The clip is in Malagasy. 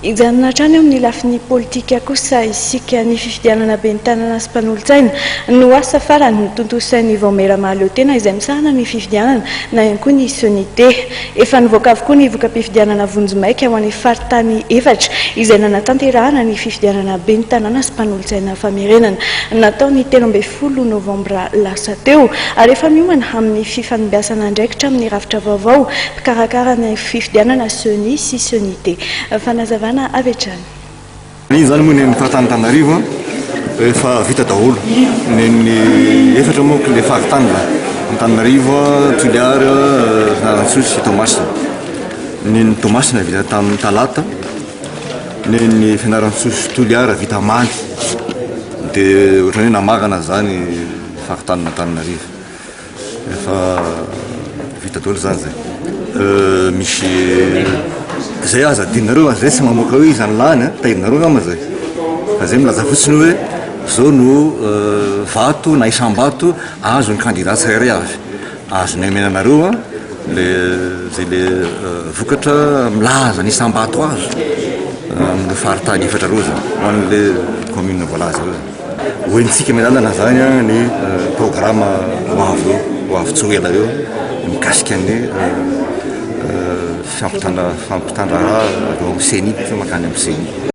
Ijanona hatrany amin'ny lafiny politika kosa isika ny fifidianana be ny tanàna sy mpanolo-tsaina no asa farany ny tontosain'ny vao Mairamaleo tena izay misahana ny fifidianana na ihany koa ny sonité. Efa nivoaka avokoa ny voka-pifidianana vonjimaika ho an'ny faritany efatra izay nanatanterahana ny fifidianana be ny tanàna sy mpanolo-tsaina famerenana. Natao ny 13 Novambra lasa teo ary efa miomana amin'ny fifanimbiasana andraikitra amin'ny rafitra vaovao mpikarakara ny fifidianana soni sy sonité. Fanazavana avy hatrany. Iny zany moa ny fahatan'Antananarivo efa vita daholo. Ny efatra moa le faritany Antananarivo, Toliara, Fianarantsoa, Toamasina. Ny Toamasina vita tamin'ny talata, ny Fianarantsoa sy Toliara vita maly. Dia ohatrany namagana zany faritan'Antananarivo. Efa vita daholo zany zay. Misy zay aza dinareo zay tsy mamoaka hoe izany lany taidinareo ngamba zay. Fa zay milaza fotsiny hoe zao no vato na isam-bato azo ny candidat tsirairay avy. Azony amenanareo zay le vokatra milaza ny isam-bato azo amin'ny faritany efatra roa zany ho an'le commune voalaza eo. Hoentsika milalana zany ny programme ho avy tsy ho ela eo mikasika ny fampitandraha eo amin'ny CENI makany amin'ny CENI.